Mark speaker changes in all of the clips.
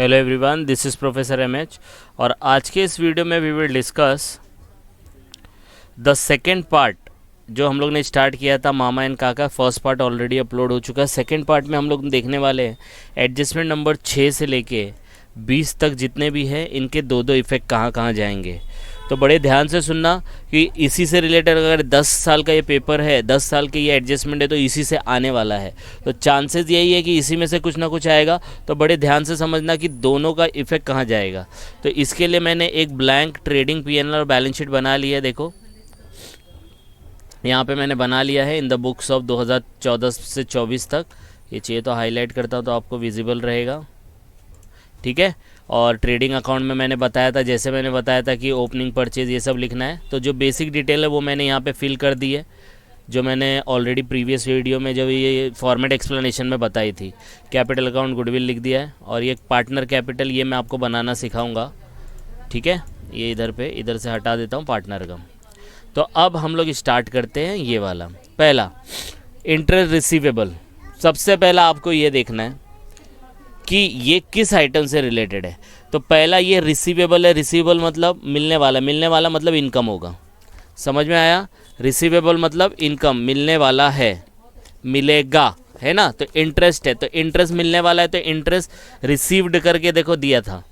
Speaker 1: Hello everyone, this is professor MH और आज के इस वीडियो में we will discuss the second part जो हम लोग ने स्टार्ट किया था mama and kaka. First part already upload हो चुका है। सेकेंड पार्ट में हम लोग देखने वाले हैं एडजस्टमेंट नंबर 6 से लेके 20 तक जितने भी हैं इनके दो दो इफ़ेक्ट कहाँ कहाँ जाएंगे। तो बड़े ध्यान से सुनना कि इसी से रिलेटेड अगर 10 साल का ये पेपर है, 10 साल के ये एडजस्टमेंट है तो इसी से आने वाला है। तो चांसेस यही है कि इसी में से कुछ ना कुछ आएगा। तो बड़े ध्यान से समझना कि दोनों का इफ़ेक्ट कहाँ जाएगा। तो इसके लिए मैंने एक ब्लैंक ट्रेडिंग पीएनएल और बैलेंस शीट बना लिया है। देखो यहाँ पे मैंने बना लिया है इन द बुक्स ऑफ 2014 से 24 तक। ये चाहिए तो हाईलाइट करता हूँ तो आपको विजिबल रहेगा, ठीक है। और ट्रेडिंग अकाउंट में मैंने बताया था, जैसे मैंने बताया था कि ओपनिंग परचेज ये सब लिखना है। तो जो बेसिक डिटेल है वो मैंने यहाँ पे फिल कर दी है, जो मैंने ऑलरेडी प्रीवियस वीडियो में जब ये फॉर्मेट एक्सप्लेनेशन में बताई थी। कैपिटल अकाउंट गुडविल लिख दिया है और ये पार्टनर कैपिटल ये मैं आपको बनाना सिखाऊंगा, ठीक है। ये इधर से हटा देता हूँ पार्टनर का। तो अब हम लोग स्टार्ट करते हैं ये वाला। पहला इंटरेस्ट रिसीवेबल। सबसे पहला आपको ये देखना है कि ये किस आइटम से रिलेटेड है। तो पहला ये रिसीवेबल है। रिसीवेबल मतलब मिलने वाला मतलब इनकम होगा। समझ में आया? रिसीवेबल मतलब इनकम मिलने वाला है, मिलेगा, है ना। तो इंटरेस्ट है, तो इंटरेस्ट मिलने वाला है, तो इंटरेस्ट रिसीव्ड करके देखो दिया था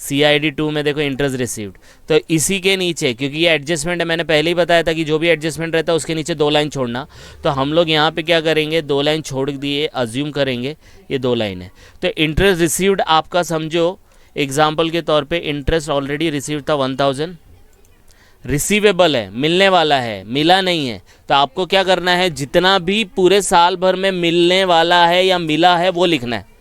Speaker 1: CID 2 में, देखो इंटरेस्ट रिसीव्ड। तो इसी के नीचे, क्योंकि ये एडजस्टमेंट है, मैंने पहले ही बताया था कि जो भी एडजस्टमेंट रहता है उसके नीचे 2 लाइन छोड़ना। तो हम लोग यहाँ पे क्या करेंगे, 2 लाइन छोड़ दिए, अज्यूम करेंगे ये 2 लाइन है। तो इंटरेस्ट रिसीव्ड आपका समझो एग्जाम्पल के तौर पे इंटरेस्ट ऑलरेडी रिसीव्ड था 1000। रिसीवेबल है, मिलने वाला है, मिला नहीं है। तो आपको क्या करना है, जितना भी पूरे साल भर में मिलने वाला है या मिला है वो लिखना है।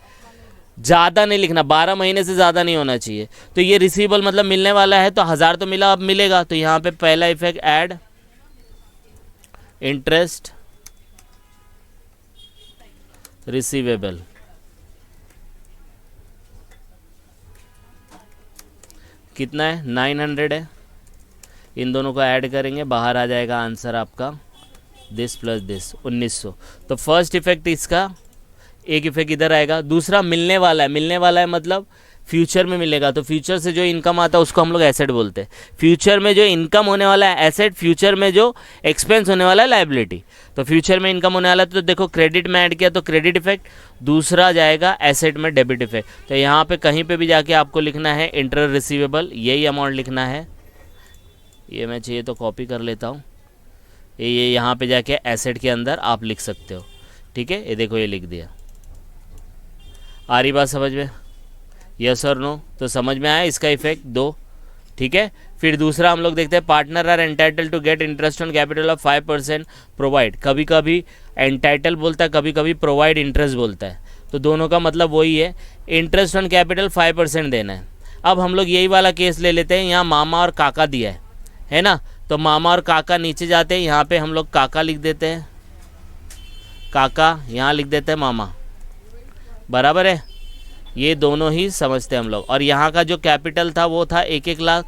Speaker 1: ज़्यादा नहीं लिखना, 12 महीने से ज़्यादा नहीं होना चाहिए। तो ये रिसीवेबल मतलब मिलने वाला है, तो 1000 तो मिला, अब मिलेगा। तो यहाँ पे पहला इफेक्ट ऐड इंटरेस्ट रिसीवेबल। कितना है? 900 है। इन दोनों को ऐड करेंगे, बाहर आ जाएगा आंसर आपका दिस प्लस दिस 1900। तो फर्स्ट इफेक्ट इसका, एक इफेक्ट इधर आएगा। दूसरा मिलने वाला है मतलब फ्यूचर में मिलेगा। तो फ्यूचर से जो इनकम आता है उसको हम लोग एसेट बोलते हैं। फ्यूचर में जो इनकम होने वाला है एसेट, फ्यूचर में जो एक्सपेंस होने वाला है लायबिलिटी। तो फ्यूचर में इनकम होने वाला है तो देखो क्रेडिट में ऐड किया तो क्रेडिट इफेक्ट, दूसरा जाएगा एसेट में डेबिट इफेक्ट। तो यहाँ पे कहीं पे भी जाके आपको लिखना है इंटरेस्ट रिसीवेबल, यही अमाउंट लिखना है। ये मैं चाहिए तो कॉपी कर लेता हूँ। ये यहाँ पे जाके एसेट के अंदर आप लिख सकते हो, ठीक है। ये देखो ये लिख दिया। आ रही बात समझ में? यस और नो? तो समझ में आया इसका इफेक्ट 2, ठीक है। फिर दूसरा हम लोग देखते हैं partner are entitle to get interest on capital of 5% provide. कभी कभी एंटाइटल बोलता है, कभी कभी प्रोवाइड इंटरेस्ट बोलता है। तो दोनों का मतलब वही है, इंटरेस्ट ऑन कैपिटल 5% देना है। अब हम लोग यही वाला केस ले लेते हैं। यहाँ मामा और काका दिया है ना। तो मामा और काका नीचे जाते हैं, यहाँ पे हम लोग काका लिख देते हैं, काका, यहाँ लिख देते हैं मामा, बराबर है। ये दोनों ही समझते हैं हम लोग। और यहाँ का जो कैपिटल था वो था 1-1 लाख।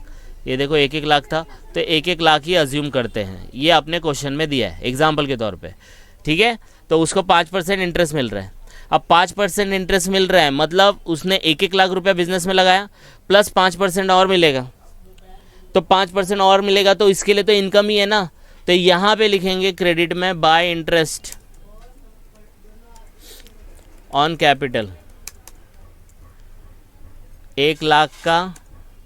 Speaker 1: ये देखो 1-1 लाख था, तो 1-1 लाख ही अज्यूम करते हैं। ये अपने क्वेश्चन में दिया है एग्जाम्पल के तौर पे, ठीक है। तो उसको 5% इंटरेस्ट मिल रहा है। अब 5% इंटरेस्ट मिल रहा है मतलब उसने 1-1 लाख रुपया बिजनेस में लगाया, प्लस 5% और मिलेगा। तो 5% और मिलेगा तो इसके लिए तो इनकम ही है ना। तो यहाँ पे लिखेंगे क्रेडिट में bye interest on capital, 1 lakh का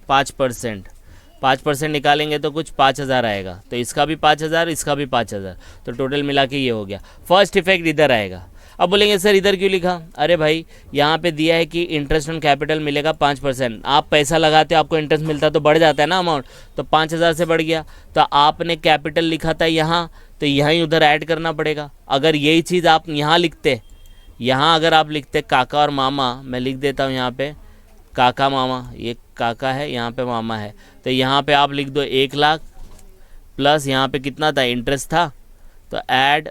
Speaker 1: 5% निकालेंगे तो कुछ 5000 आएगा। तो इसका भी 5000, इसका भी 5000, तो टोटल मिला के ये हो गया। फर्स्ट इफेक्ट इधर आएगा। अब बोलेंगे सर इधर क्यों लिखा? अरे भाई यहाँ पे दिया है कि इंटरेस्ट ऑन कैपिटल मिलेगा 5%। आप पैसा लगाते हो, आपको इंटरेस्ट मिलता है तो बढ़ जाता है ना अमाउंट। तो 5000 से बढ़ गया, तो आपने कैपिटल लिखा था यहाँ, तो यहाँ उधर ऐड करना पड़ेगा। अगर यही चीज़ आप यहाँ लिखते, यहाँ अगर आप लिखते काका और मामा, मैं लिख देता हूँ यहाँ पे काका मामा, ये काका है, यहाँ पे मामा है। तो यहाँ पे आप लिख दो 1 लाख प्लस यहाँ पे कितना था, इंटरेस्ट था, तो ऐड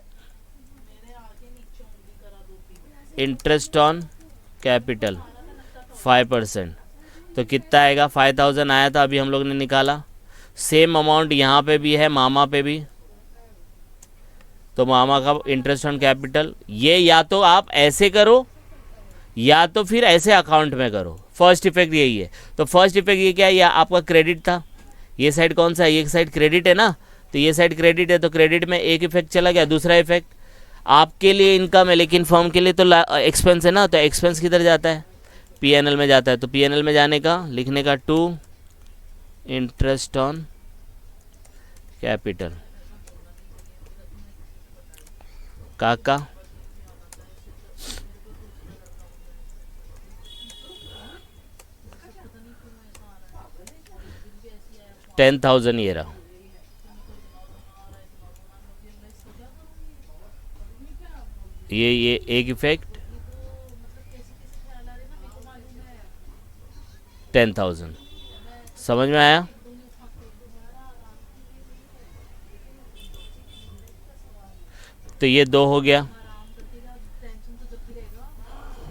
Speaker 1: इंटरेस्ट ऑन कैपिटल 5%। तो कितना आएगा? 5000 आया था, अभी हम लोग ने निकाला। सेम अमाउंट यहाँ पे भी है, मामा पे भी। तो मामा का इंटरेस्ट ऑन कैपिटल, ये या तो आप ऐसे करो या तो फिर ऐसे अकाउंट में करो। फर्स्ट इफेक्ट यही है। तो फर्स्ट इफेक्ट ये क्या है, ये आपका क्रेडिट था, ये साइड कौन सा है, ये साइड क्रेडिट है ना, तो ये साइड क्रेडिट है, तो क्रेडिट में एक इफेक्ट चला गया। दूसरा इफेक्ट आपके लिए इनकम है लेकिन फर्म के लिए तो एक्सपेंस है ना, तो एक्सपेंस किधर जाता है, पीएनएल में जाता है। तो पीएनएल में जाने का लिखने का टू इंटरेस्ट ऑन कैपिटल का 10,000 ये रहा। ये एक इफेक्ट 10,000, समझ में आया। तो ये दो हो गया,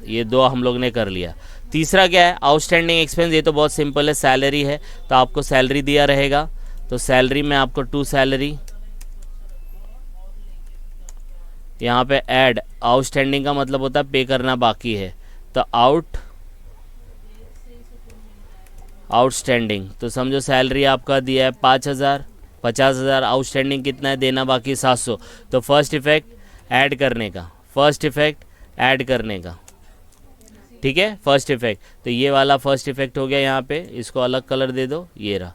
Speaker 1: ये दो हम लोग ने कर लिया। तीसरा क्या है, आउटस्टैंडिंग एक्सपेंस, ये तो बहुत सिंपल है, सैलरी है तो आपको सैलरी दिया रहेगा, तो सैलरी में आपको टू सैलरी, यहाँ पे ऐड आउटस्टैंडिंग का मतलब होता है पे करना बाकी है, तो आउटस्टैंडिंग, तो समझो सैलरी आपका दिया है 5,000, 50,000, आउटस्टैंडिंग कितना है, देना बाकी 700। तो फर्स्ट इफेक्ट ऐड करने का, फर्स्ट इफेक्ट ऐड करने का, ठीक है, फर्स्ट इफेक्ट। तो ये वाला फर्स्ट इफेक्ट हो गया, यहाँ पे इसको अलग कलर दे दो, ये रहा,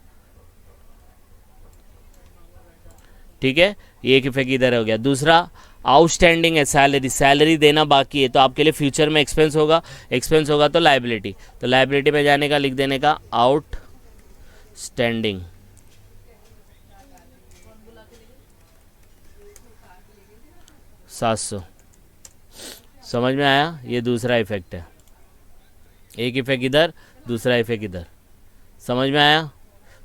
Speaker 1: ठीक है, एक इफेक्ट इधर हो गया। दूसरा आउटस्टैंडिंग है सैलरी, सैलरी देना बाकी है, तो आपके लिए फ्यूचर में एक्सपेंस होगा, एक्सपेंस होगा तो लाइबिलिटी, तो लाइबिलिटी में जाने का लिख देने का आउटस्टैंडिंग, $700। समझ में आया, ये दूसरा इफेक्ट है, एक इफेक्ट इधर, दूसरा इफेक्ट इधर, समझ में आया।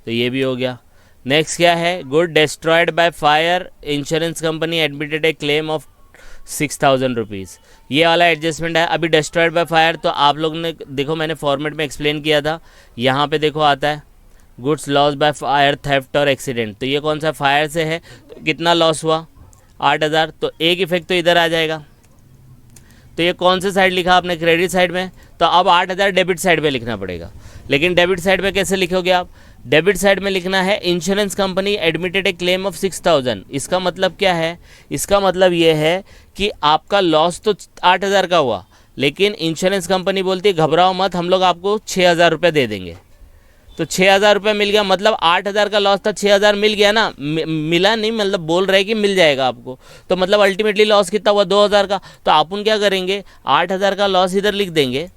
Speaker 1: तो ये भी हो गया। नेक्स्ट क्या है, good destroyed by fire, insurance company admitted A claim of 6,000 rupees, ये वाला एडजस्टमेंट है। अभी डिस्ट्रॉयड बाय फायर तो आप लोग ने देखो, मैंने फॉर्मेट में एक्सप्लेन किया था, यहाँ पे देखो आता है goods loss by fire, theft और एक्सीडेंट, तो ये कौन सा फायर से है, तो कितना लॉस हुआ 8,000, तो एक इफेक्ट तो इधर आ जाएगा। तो ये कौन से साइड लिखा आपने, क्रेडिट साइड में, तो अब 8,000 डेबिट साइड में लिखना पड़ेगा। लेकिन डेबिट साइड में कैसे लिखोगे आप, डेबिट साइड में लिखना है insurance company admitted A claim of 6,000। इसका मतलब क्या है, इसका मतलब ये है कि आपका लॉस तो 8,000 का हुआ, लेकिन इंश्योरेंस कंपनी बोलती है घबराओ मत, हम लोग आपको 6,000 रुपये दे देंगे। तो 6,000 रुपये मिल गया, मतलब 8,000 का लॉस था, 6,000 मिल गया ना, मिला नहीं, मतलब बोल रहे कि मिल जाएगा आपको, तो मतलब अल्टीमेटली लॉस कितना हुआ 2,000 का। तो अपन क्या करेंगे, 8,000 का लॉस इधर लिख देंगे,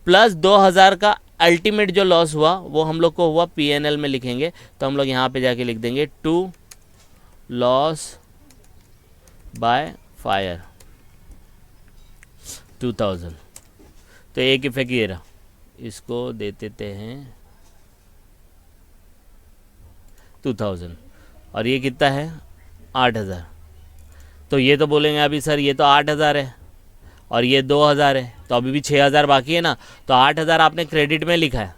Speaker 1: प्लस 2,000 का अल्टीमेट जो लॉस हुआ वो हम लोग को हुआ पीएनएल में लिखेंगे। तो हम लोग यहाँ पे जाके लिख देंगे टू लॉस बाय फायर 2,000। तो एक इफेक्ट ये रहा, इसको दे देते हैं 2,000, और ये कितना है 8,000। तो ये तो बोलेंगे अभी सर ये तो 8,000 है और ये 2,000 है, तो अभी भी 6,000 बाकी है ना। तो 8,000 आपने क्रेडिट में लिखा है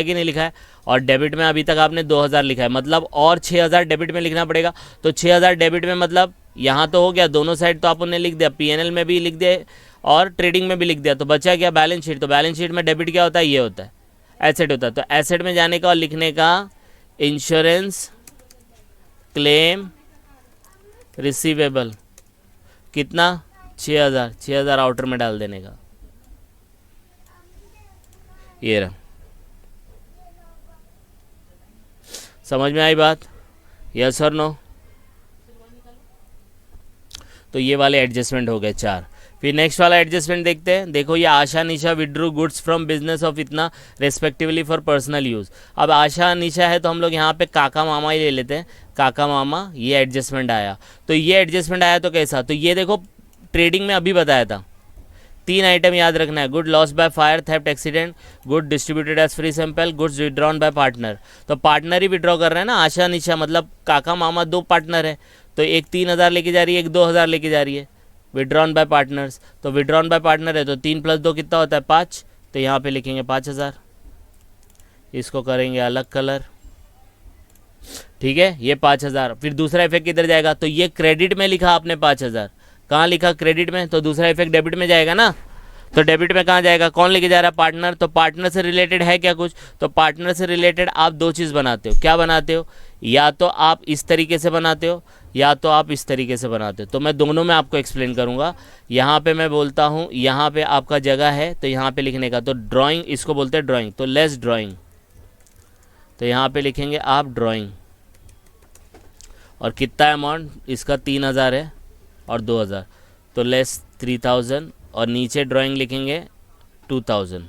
Speaker 1: कि नहीं लिखा है, और डेबिट में अभी तक आपने 2,000 लिखा है, मतलब और 6,000 डेबिट में लिखना पड़ेगा। तो 6,000 डेबिट में मतलब यहाँ तो हो गया, दोनों साइड तो आपने लिख दिया, पीएनएल में भी लिख दिया और ट्रेडिंग में भी लिख दिया। तो बचा क्या, बैलेंस शीट। तो बैलेंस शीट में डेबिट क्या होता है, ये होता है एसेट होता है। तो एसेट में जाने का और लिखने का इंश्योरेंस क्लेम रिसीवेबल, कितना 6,000, 6,000 आउटर में डाल देने का, ये रहा। समझ में आई बात, यस और नो। तो ये वाले एडजस्टमेंट हो गए 4। फिर नेक्स्ट वाला एडजस्टमेंट देखते हैं। देखो ये Asha Nisha withdrew goods from business of इतना रेस्पेक्टिवली फॉर पर्सनल यूज़। अब आशा निशा है तो हम लोग यहाँ पे काका मामा ही ले लेते हैं, काका मामा, ये एडजस्टमेंट आया। तो ये एडजस्टमेंट आया तो कैसा, तो ये देखो ट्रेडिंग में अभी बताया था, 3 आइटम याद रखना है, good loss by fire, theft, accident, good distributed as free sample, goods withdrawn by partner. तो पार्टनर ही विड्रॉ कर रहे हैं ना, आशा निशा मतलब काका मामा 2 पार्टनर है, तो एक 3,000 लेके जा रही है, एक 2,000 लेके जा रही है, विड्रॉन बाय पार्टनर्स। तो विड्रॉन बाय पार्टनर है तो 3 + 2 कितना होता है 5, तो यहाँ पे लिखेंगे 5,000, इसको करेंगे अलग कलर, ठीक है, ये 5,000। फिर दूसरा इफेक्ट किधर जाएगा, तो ये क्रेडिट में लिखा आपने 5,000, कहाँ लिखा क्रेडिट में, तो दूसरा इफेक्ट डेबिट में जाएगा ना। तो डेबिट में कहाँ जाएगा, कौन लेके जा रहा है, पार्टनर। तो पार्टनर से रिलेटेड है क्या कुछ, तो पार्टनर से रिलेटेड आप दो चीज़ बनाते हो, क्या बनाते हो, या तो आप इस तरीके से बनाते हो या तो आप इस तरीके से बनाते हो। तो मैं दोनों में आपको एक्सप्लेन करूँगा। यहाँ पे मैं बोलता हूँ, यहाँ पे आपका जगह है तो यहाँ पे लिखने का, तो ड्राइंग इसको बोलते हैं ड्राइंग, तो लेस ड्राइंग, तो यहाँ पे लिखेंगे आप ड्राइंग। और कितना अमाउंट इसका 3000 है और 2000, तो लेस 3000, और नीचे ड्राइंग लिखेंगे 2000।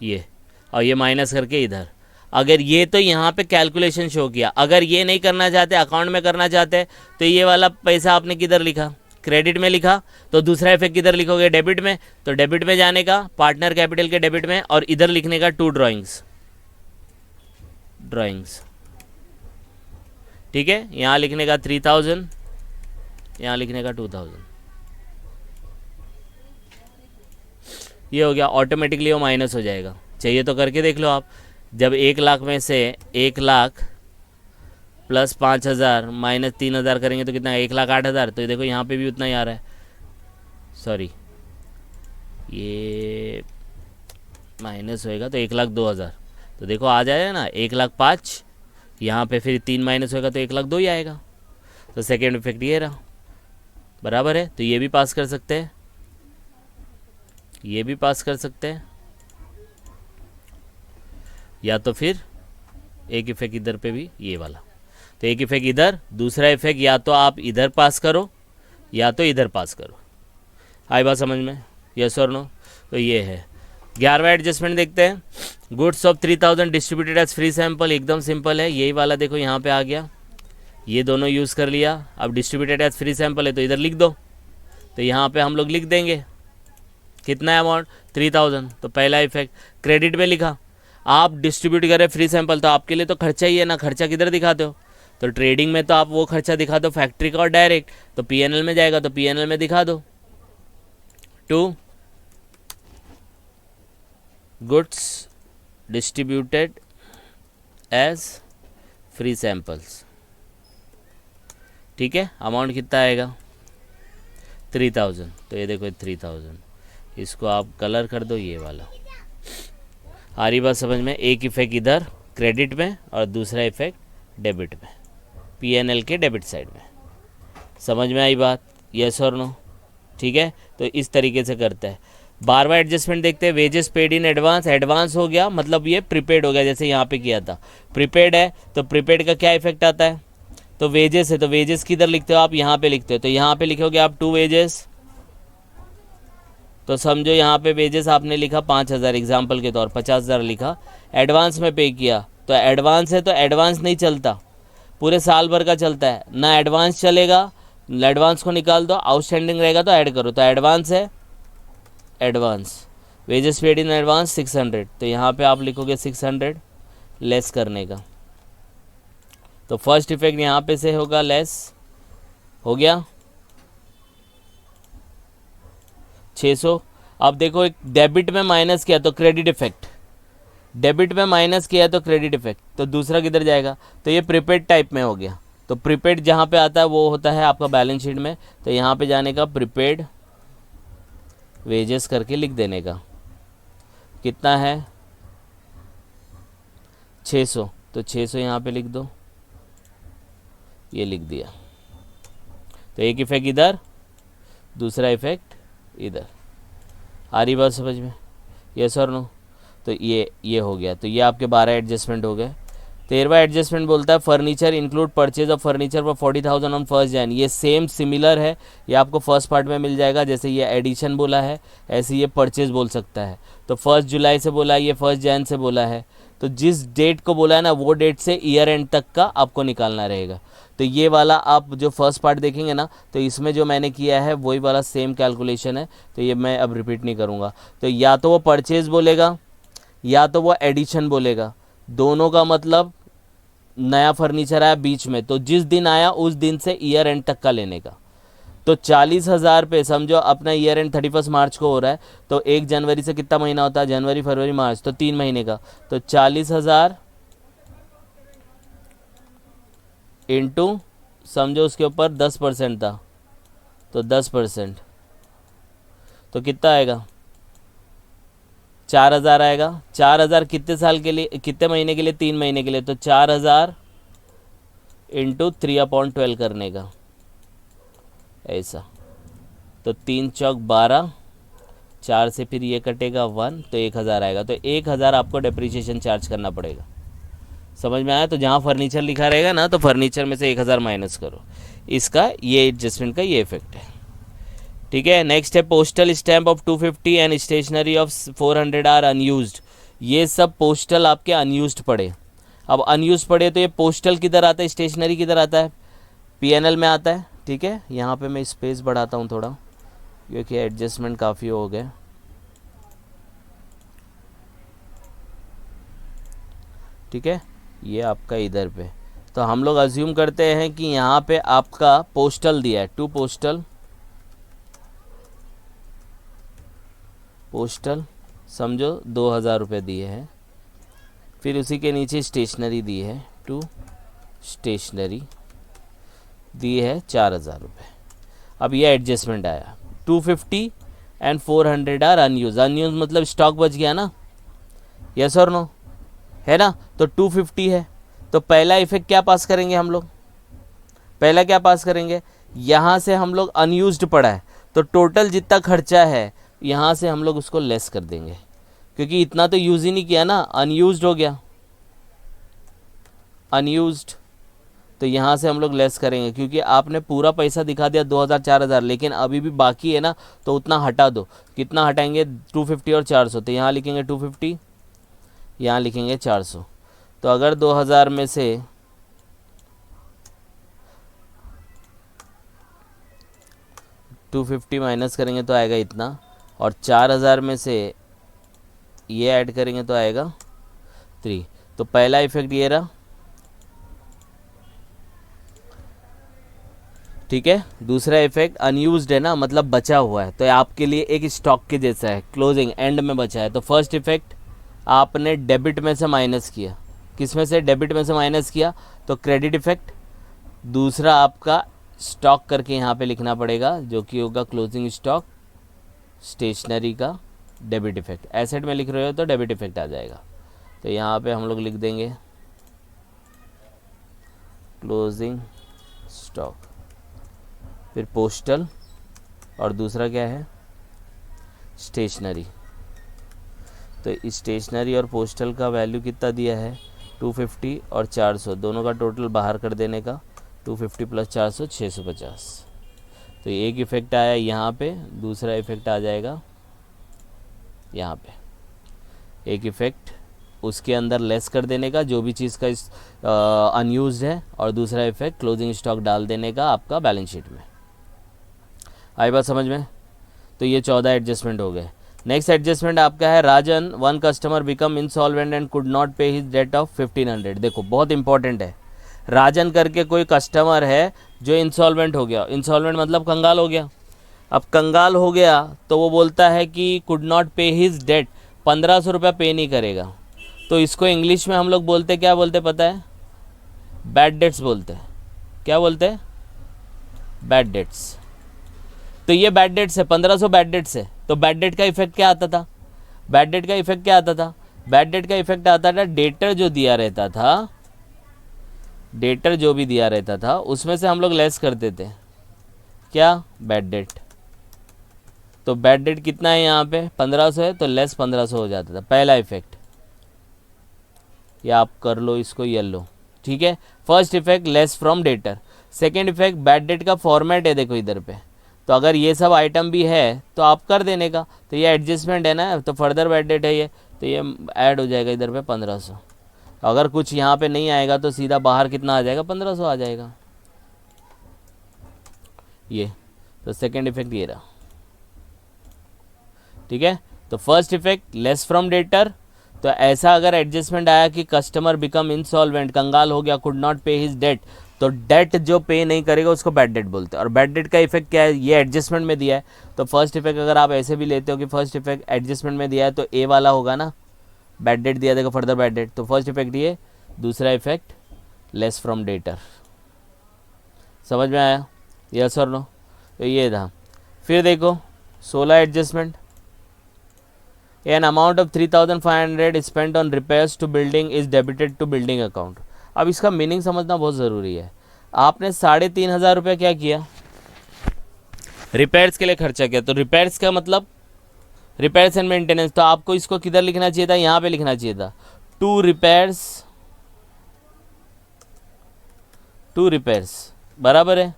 Speaker 1: ये और ये माइनस करके इधर। अगर ये तो यहाँ पे कैलकुलेशन शो किया, अगर ये नहीं करना चाहते, अकाउंट में करना चाहते, तो ये वाला पैसा आपने किधर लिखा, क्रेडिट में लिखा, तो दूसरा इफेक्ट किधर लिखोगे, डेबिट में। तो डेबिट में जाने का, पार्टनर कैपिटल के डेबिट में, और इधर लिखने का 2 ड्राइंग्स, ठीक है। यहाँ लिखने का 3000, यहाँ लिखने का 2000। ये हो गया, ऑटोमेटिकली वो माइनस हो जाएगा। चाहिए तो करके देख लो आप। जब 1 लाख में से 1 लाख प्लस 5000 माइनस 3000 करेंगे तो कितना, 1,08,000। तो देखो यहाँ पे भी उतना ही आ रहा है, सॉरी ये माइनस होएगा तो 1,02,000। तो देखो आ जाएगा ना 1,05,000, यहाँ पे फिर 3 माइनस होएगा तो 1,02,000 ही आएगा। तो सेकेंड इफेक्ट ये रहा, बराबर है। तो ये भी पास कर सकते हैं, ये भी पास कर सकते हैं, या तो फिर एक इफेक्ट इधर पे भी ये वाला। तो एक इफेक्ट इधर, दूसरा इफेक्ट या तो आप इधर पास करो या तो इधर पास करो। आई बात समझ में, यस और नो। तो ये है 11वां एडजस्टमेंट देखते हैं। Goods of 3000 distributed as free sample, एकदम सिंपल है, यही वाला देखो यहाँ पे आ गया, ये दोनों यूज़ कर लिया। अब डिस्ट्रीब्यूटेड एज फ्री सैंपल है तो इधर लिख दो, तो यहाँ पे हम लोग लिख देंगे कितना है अमाउंट, 3000। तो पहला इफेक्ट क्रेडिट में लिखा, आप डिस्ट्रीब्यूट करें फ्री सैंपल तो आपके लिए तो खर्चा ही है ना, खर्चा किधर दिखाते हो, तो ट्रेडिंग में तो आप वो खर्चा दिखा दो फैक्ट्री का और डायरेक्ट, तो पीएनएल में जाएगा तो पीएनएल में दिखा दो। 2 goods distributed as free samples, ठीक है। अमाउंट कितना आएगा 3000। तो ये देखो 3000, इसको आप कलर कर दो ये वाला। आ रही बात समझ में। एक इफेक्ट इधर क्रेडिट में और दूसरा इफेक्ट डेबिट में, पीएनएल के डेबिट साइड में। समझ में आई बात, यस और नो, ठीक है। तो इस तरीके से करते हैं। 12वां एडजस्टमेंट देखते हैं। Wages paid in advance, advance हो गया मतलब ये प्रीपेड हो गया, जैसे यहाँ पे किया था। प्रीपेड है तो प्रीपेड का क्या इफेक्ट आता है, तो वेजेस है तो वेजेस किधर लिखते हो आप, यहाँ पे लिखते हो। तो यहाँ पे लिखोगे आप 2 वेजेस, तो समझो यहाँ पे वेजेस आपने लिखा 5000 एग्जाम्पल के तौर, 50,000 लिखा। एडवांस में पे किया तो एडवांस है तो एडवांस नहीं चलता, पूरे साल भर का चलता है ना, एडवांस चलेगा। एडवांस को निकाल दो, आउटस्टैंडिंग रहेगा तो ऐड करो। तो एडवांस है, advance wages paid in advance 600, तो यहाँ पे आप लिखोगे 600 लेस करने का। तो फर्स्ट इफेक्ट यहाँ पे से होगा लेस, हो गया 600। अब देखो एक डेबिट में माइनस किया तो क्रेडिट इफेक्ट, डेबिट में माइनस किया तो क्रेडिट इफेक्ट, तो दूसरा किधर जाएगा, तो ये प्रीपेड टाइप में हो गया। तो प्रीपेड जहाँ पे आता है वो होता है आपका बैलेंस शीट में, तो यहाँ पे जाने का प्रीपेड वेजेस करके लिख देने का। कितना है 600, तो 600 यहाँ पे लिख दो, ये लिख दिया। तो एक इफेक्ट इधर, दूसरा इफेक्ट इधर। आ रही बात समझ में, यस और नो। तो ये हो गया। तो ये आपके 12 एडजस्टमेंट हो गए। 13वां एडजस्टमेंट बोलता है furniture include purchase of furniture for 40,000 on 1 Jan। ये सेम सिमिलर है, ये आपको फर्स्ट पार्ट में मिल जाएगा। जैसे ये एडिशन बोला है ऐसे ये परचेज बोल सकता है। तो 1 जुलाई से बोला है, ये 1 Jan से बोला है। तो जिस डेट को बोला है ना वो डेट से ईयर एंड तक का आपको निकालना रहेगा। तो ये वाला आप जो फर्स्ट पार्ट देखेंगे ना, तो इसमें जो मैंने किया है वही वाला सेम कैलकुलेशन है, तो ये मैं अब रिपीट नहीं करूँगा। तो या तो वो परचेज बोलेगा या तो वो एडिशन बोलेगा, दोनों का मतलब नया फर्नीचर आया बीच में, तो जिस दिन आया उस दिन से ईयर एंड तक का लेने का। तो 40,000 पे समझो अपना ईयर एंड 31 मार्च को हो रहा है, तो 1 जनवरी से कितना महीना होता है, जनवरी फरवरी मार्च, तो 3 महीने का। तो 40,000 इंटू समझो उसके ऊपर 10% था, तो 10%, तो कितना आएगा 4000 आएगा। 4000 कितने साल के लिए, कितने महीने के लिए, 3 महीने के लिए, तो 4000 इंटू 3/12 करने का ऐसा, तो 3 चौक 12, 4 से फिर ये कटेगा 1, तो 1000 आएगा। तो 1000 आपको डेप्रीशिएशन चार्ज करना पड़ेगा। समझ में आया? तो जहाँ फर्नीचर लिखा रहेगा ना, तो फर्नीचर में से 1000 माइनस करो। इसका ये एडजस्टमेंट का ये इफेक्ट है। ठीक है, नेक्स्ट है postal stamp of 250 and stationery of 400 are unused. ये सब पोस्टल आपके अनयूज्ड पड़े। अब अनयूज्ड पड़े तो ये पोस्टल किधर आता है, स्टेशनरी किधर आता है, पीएनएल में आता है। ठीक है, यहाँ पे मैं स्पेस बढ़ाता हूँ थोड़ा, क्योंकि एडजस्टमेंट काफ़ी हो गए। ठीक है, ये आपका इधर पे, तो हम लोग अज्यूम करते हैं कि यहाँ पे आपका पोस्टल दिया है, 2 पोस्टल समझो 2000 रुपये दिए हैं। फिर उसी के नीचे स्टेशनरी दी है, 2 स्टेशनरी दी है 4000 रुपये। अब ये एडजस्टमेंट आया, 250 एंड 400 आर अनयूज। अनयूज मतलब स्टॉक बच गया ना, यस और नो, है ना। तो 250 है, तो पहला इफेक्ट क्या पास करेंगे हम लोग, पहला क्या पास करेंगे, यहाँ से हम लोग अनयूज्ड पड़ा है, तो टोटल जितना खर्चा है यहाँ से हम लोग उसको लेस कर देंगे, क्योंकि इतना तो यूज़ ही नहीं किया ना, अनयूज्ड हो गया, अनयूज्ड। तो यहाँ से हम लोग लेस करेंगे, क्योंकि आपने पूरा पैसा दिखा दिया 2000 4000, लेकिन अभी भी बाकी है ना, तो उतना हटा दो। कितना हटाएंगे, 250 और 400, तो यहाँ लिखेंगे 250, यहाँ लिखेंगे 400। तो अगर 2000 में से 250 माइनस करेंगे तो आएगा इतना, और 4000 में से ये ऐड करेंगे तो आएगा 3। तो पहला इफेक्ट ये रहा। ठीक है, दूसरा इफेक्ट अनयूज्ड है ना, मतलब बचा हुआ है, तो आपके लिए एक स्टॉक के जैसा है, क्लोजिंग एंड में बचा है। तो फर्स्ट इफेक्ट आपने डेबिट में से माइनस किया, किस में से, डेबिट में से माइनस किया, तो क्रेडिट इफेक्ट। दूसरा आपका स्टॉक करके यहाँ पे लिखना पड़ेगा, जो कि होगा क्लोजिंग स्टॉक, स्टेशनरी का डेबिट इफेक्ट। एसेट में लिख रहे हो तो डेबिट इफेक्ट आ जाएगा, तो यहाँ पे हम लोग लिख देंगे क्लोजिंग स्टॉक, फिर पोस्टल, और दूसरा क्या है, स्टेशनरी। तो स्टेशनरी और पोस्टल का वैल्यू कितना दिया है, 250 और 400, दोनों का टोटल बाहर कर देने का, 250 प्लस 400 650। तो एक इफेक्ट आया यहाँ पे, दूसरा इफेक्ट आ जाएगा यहाँ पे, एक इफेक्ट उसके अंदर लेस कर देने का जो भी चीज़ का अनयूज्ड है, और दूसरा इफेक्ट क्लोजिंग स्टॉक डाल देने का आपका बैलेंस शीट में। आई बात समझ में? तो ये 14 एडजस्टमेंट हो गए। नेक्स्ट एडजस्टमेंट आपका है, Rajan one customer become insolvent and could not pay his debt of 1500। देखो बहुत इंपॉर्टेंट है, राजन करके कोई कस्टमर है जो इंसॉल्वेंट हो गया, इंसॉल्वेंट मतलब कंगाल हो गया। अब कंगाल हो गया तो वो बोलता है कि could not pay his date, 1500 रुपया पे नहीं करेगा। तो इसको इंग्लिश में हम लोग बोलते, क्या बोलते पता है, बैड डेट्स बोलते हैं। क्या बोलते हैं, बैड डेट्स। तो ये बैड डेट्स है, 1500 बैड डेट्स है। तो बैड डेट का इफेक्ट क्या आता था, बैड डेट का इफेक्ट क्या आता था, बैड डेट का इफेक्ट आता था डेटर जो दिया रहता था, डेटर जो भी दिया रहता था उसमें से हम लोग लेस करते थे, क्या, बैड डेट। तो बैड डेट कितना है यहाँ पे, 1500 है, तो लेस 1500 हो जाता था, पहला इफेक्ट। या आप कर लो इसको येलो, ठीक है। First effect less from debtor. Second effect bad debt का फॉर्मेट है, देखो इधर पे, तो अगर ये सब आइटम भी है तो आप कर देने का, तो ये एडजस्टमेंट है ना, तो फर्दर बैड डेट है ये, तो ये ऐड हो जाएगा इधर पे 1500। अगर कुछ यहाँ पे नहीं आएगा तो सीधा बाहर कितना आ जाएगा, 1500 आ जाएगा ये। तो सेकेंड इफेक्ट ये रहा, ठीक है। तो first effect less from debtor, तो ऐसा अगर एडजस्टमेंट आया कि कस्टमर बिकम इंसॉल्वेंट, कंगाल हो गया, could not pay his date, तो डेट जो पे नहीं करेगा उसको बैड डेट बोलते हैं। और बैड डेट का इफेक्ट क्या है, ये एडजस्टमेंट में दिया है। तो फर्स्ट इफेक्ट अगर आप ऐसे भी लेते हो कि फर्स्ट इफेक्ट एडजस्टमेंट में दिया है, तो ए वाला होगा ना, बैड डेट दिया, देखो फर्दर बैड डेट, तो फर्स्ट इफेक्ट ये, दूसरा इफेक्ट लेस फ्रॉम डेटर। समझ में आया, यस और नो? तो ये था। फिर देखो 16 adjustment, an amount of 3500 spent on repairs to building is debited to building account. अब इसका मीनिंग समझना बहुत ज़रूरी है। आपने 3500 रुपये क्या किया, रिपेयर्स के लिए खर्चा किया। तो रिपेयर्स का मतलब रिपेयर्स एंड मेंटेनेंस, तो आपको इसको किधर लिखना चाहिए था, यहाँ पे लिखना चाहिए था टू रिपेयर्स, बराबर है।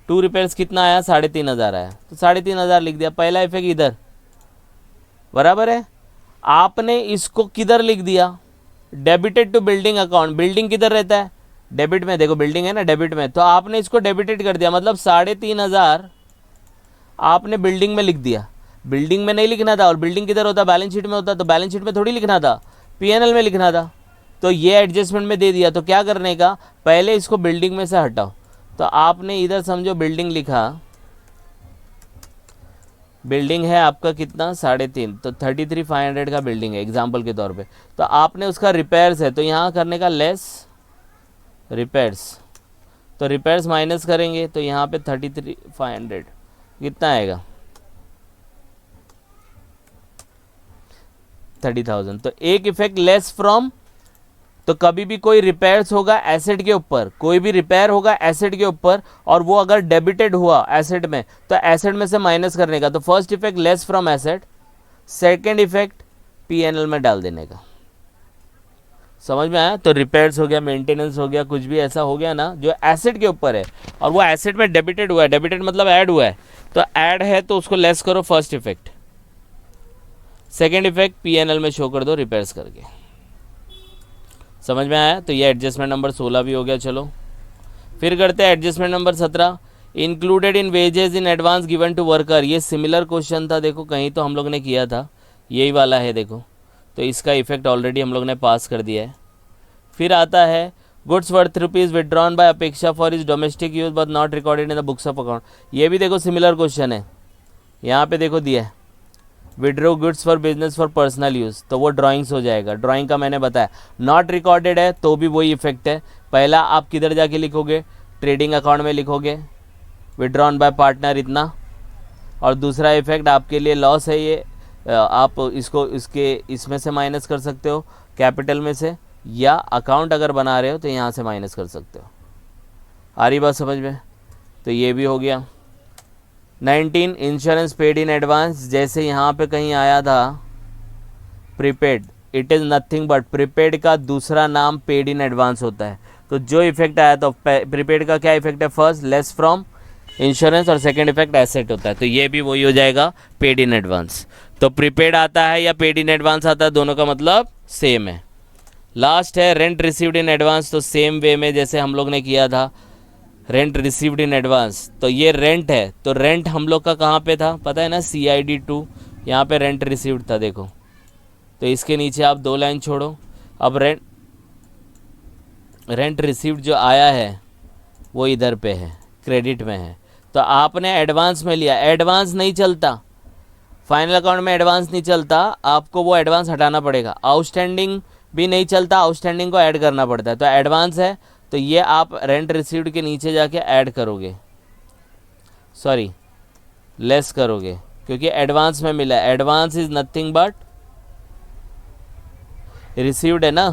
Speaker 1: टू रिपेयर्स कितना आया, 3500 आया, तो 3500 लिख दिया। पहला इफेक्ट इधर, बराबर है। आपने इसको किधर लिख दिया, debited to building account. Building किधर रहता है, डेबिट में, देखो बिल्डिंग है ना डेबिट में, तो आपने इसको डेबिटेड कर दिया, मतलब 3500 आपने बिल्डिंग में लिख दिया। बिल्डिंग में नहीं लिखना था, और बिल्डिंग किधर होता, बैलेंस शीट में होता, तो बैलेंस शीट में थोड़ी लिखना था, पीएनएल में लिखना था। तो ये एडजस्टमेंट में दे दिया। तो क्या करने का, पहले इसको बिल्डिंग में से हटाओ। तो आपने इधर समझो बिल्डिंग लिखा, बिल्डिंग है आपका कितना 3.5, तो 33,500 का बिल्डिंग है एग्जाम्पल के तौर पे। तो आपने उसका रिपेयर्स है, तो यहाँ करने का लेस रिपेयर्स, तो रिपेयर्स माइनस करेंगे, तो यहाँ पे 33,500 कितना आएगा 30,000। तो एक इफेक्ट लेस फ्रॉम, तो कभी भी कोई रिपेयर्स होगा एसेट के ऊपर, कोई भी रिपेयर होगा एसेट के ऊपर, और वो अगर डेबिटेड हुआ एसेट में, तो एसेट में से माइनस करने का। तो first effect less from asset, second effect PNL में डाल देने का। समझ में आया। तो रिपेयर्स हो गया, मेंटेनेंस हो गया, कुछ भी ऐसा हो गया ना जो एसेट के ऊपर है और वो एसेट में डेबिटेड हुआ है, डेबिटेड मतलब ऐड हुआ है, तो ऐड है तो उसको लेस करो first effect, second effect PNL में शो कर दो रिपेयर्स करके। समझ में आया। तो ये एडजस्टमेंट नंबर 16 भी हो गया। चलो फिर करते हैं adjustment number 17, included in wages in advance given to worker. ये सिमिलर क्वेश्चन था, देखो कहीं तो हम लोग ने किया था, यही वाला है देखो। तो इसका इफेक्ट ऑलरेडी हम लोग ने पास कर दिया है। फिर आता है goods worth rupees withdrawn by Apeksha for is domestic use but not recorded in the books of account. ये भी देखो सिमिलर क्वेश्चन है, यहाँ पे देखो दिया है withdraw goods for business for personal use, तो वो ड्राइंग्स हो जाएगा। ड्राइंग का मैंने बताया, नॉट रिकॉर्डेड है तो भी वही इफेक्ट है। पहला आप किधर जाके लिखोगे, ट्रेडिंग अकाउंट में लिखोगे विड्रॉन बाय पार्टनर इतना, और दूसरा इफेक्ट आपके लिए लॉस है ये, आप इसको इसमें से माइनस कर सकते हो कैपिटल में से, या अकाउंट अगर बना रहे हो तो यहाँ से माइनस कर सकते हो। आ रही बात समझ में। तो ये भी हो गया। 19 इंश्योरेंस पेड इन एडवांस, जैसे यहाँ पे कहीं आया था prepaid, it is nothing but prepaid का दूसरा नाम पेड इन एडवांस होता है। तो जो इफेक्ट आया तो प्रीपेड का क्या इफेक्ट है, फर्स्ट लेस फ्रॉम इंश्योरेंस, और सेकंड इफेक्ट एसेट होता है। तो ये भी वही हो जाएगा पेड इन एडवांस। तो प्रीपेड आता है या पेड इन एडवांस आता है, दोनों का मतलब सेम है। लास्ट है रेंट रिसीव्ड इन एडवांस, तो सेम वे में जैसे हम लोग ने किया था रेंट रिसीव्ड इन एडवांस, तो ये रेंट है, तो रेंट हम लोग का कहाँ पे था पता है ना, CID 2, यहाँ पे रेंट रिसीव्ड था देखो। तो इसके नीचे आप 2 लाइन छोड़ो। अब रेंट रिसीव्ड जो आया है वो इधर पे है, क्रेडिट में है, तो आपने एडवांस में लिया। एडवांस नहीं चलता, फाइनल अकाउंट में एडवांस नहीं चलता, आपको वो एडवांस हटाना पड़ेगा। आउटस्टैंडिंग भी नहीं चलता, आउटस्टैंडिंग को ऐड करना पड़ता है। तो एडवांस है तो ये आप रेंट रिसीव्ड के नीचे जाके ऐड करोगे, सॉरी लेस करोगे, क्योंकि एडवांस में मिला। Advance is nothing but received है ना,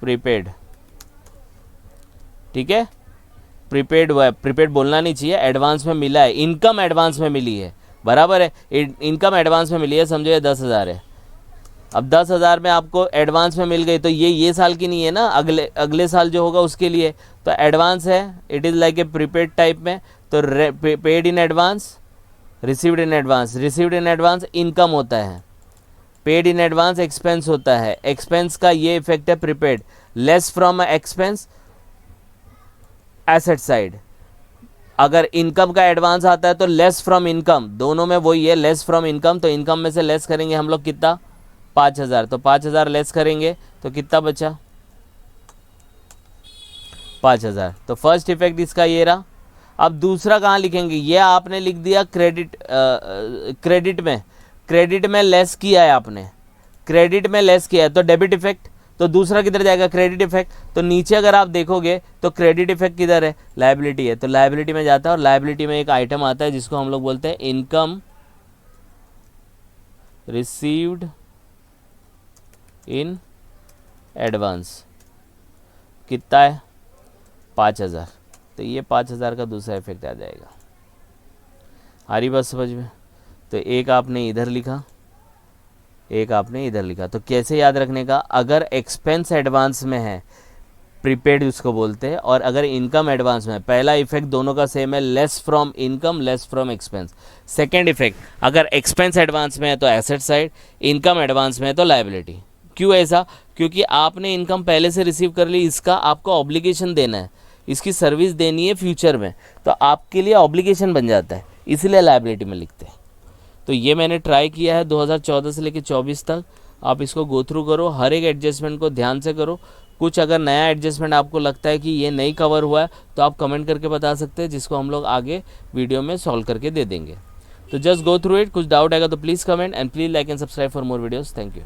Speaker 1: प्रीपेड, ठीक है। प्रीपेड हुआ है, प्रीपेड बोलना नहीं चाहिए, एडवांस में मिला है, इनकम एडवांस में मिली है, बराबर है। इनकम एडवांस में मिली है, समझो ये 10,000 है। अब 10,000 में आपको एडवांस में मिल गई, तो ये साल की नहीं है ना, अगले साल जो होगा उसके लिए। तो एडवांस है, it is like a prepaid type में। तो paid in advance, received in advance. Received in advance income होता है, पेड इन एडवांस एक्सपेंस होता है। एक्सपेंस का ये इफेक्ट है prepaid, less from expense asset side. अगर इनकम का एडवांस आता है तो लेस फ्रॉम इनकम, दोनों में वही है, लेस फ्रॉम इनकम। तो इनकम में से लेस करेंगे हम लोग कितना, 5,000, तो 5,000 लेस करेंगे तो कितना बचा, 5,000। तो फर्स्ट इफेक्ट इसका ये रहा। अब दूसरा कहाँ लिखेंगे, ये आपने लिख दिया क्रेडिट में, क्रेडिट में लेस किया है आपने, क्रेडिट में लेस किया है, तो डेबिट इफेक्ट। तो दूसरा किधर जाएगा, क्रेडिट इफेक्ट। तो नीचे अगर आप देखोगे तो क्रेडिट इफेक्ट किधर है, लायबिलिटी है, तो लायबिलिटी में जाता है और लायबिलिटी में एक आइटम आता है जिसको हम लोग बोलते हैं इनकम रिसीव्ड इन एडवांस। कितना है, 5000। तो ये 5000 का दूसरा इफेक्ट आ जाएगा। आ रही बात समझ में। तो एक आपने इधर लिखा, एक आपने इधर लिखा। तो कैसे याद रखने का, अगर एक्सपेंस एडवांस में है, प्रीपेड उसको बोलते हैं, और अगर इनकम एडवांस में है, पहला इफेक्ट दोनों का सेम है, less from income less from expense. Second effect, अगर एक्सपेंस एडवांस में है तो एसेट साइड, इनकम एडवांस में है तो लायबिलिटी। क्यों ऐसा, क्योंकि आपने इनकम पहले से रिसीव कर ली, इसका आपको ऑब्लिगेशन देना है, इसकी सर्विस देनी है फ्यूचर में, तो आपके लिए ऑब्लिगेशन बन जाता है, इसलिए लायबिलिटी में लिखते हैं। तो ये मैंने ट्राई किया है 2014 से लेकर 24 तक। आप इसको गो थ्रू करो, हर एक एडजस्टमेंट को ध्यान से करो। कुछ अगर नया एडजस्टमेंट आपको लगता है कि ये नहीं कवर हुआ है तो आप कमेंट करके बता सकते हैं, जिसको हम लोग आगे वीडियो में सॉल्व करके दे देंगे। तो जस्ट गो थ्रू इट। कुछ डाउट आएगा तो please comment and please like and subscribe for more videos. Thank you.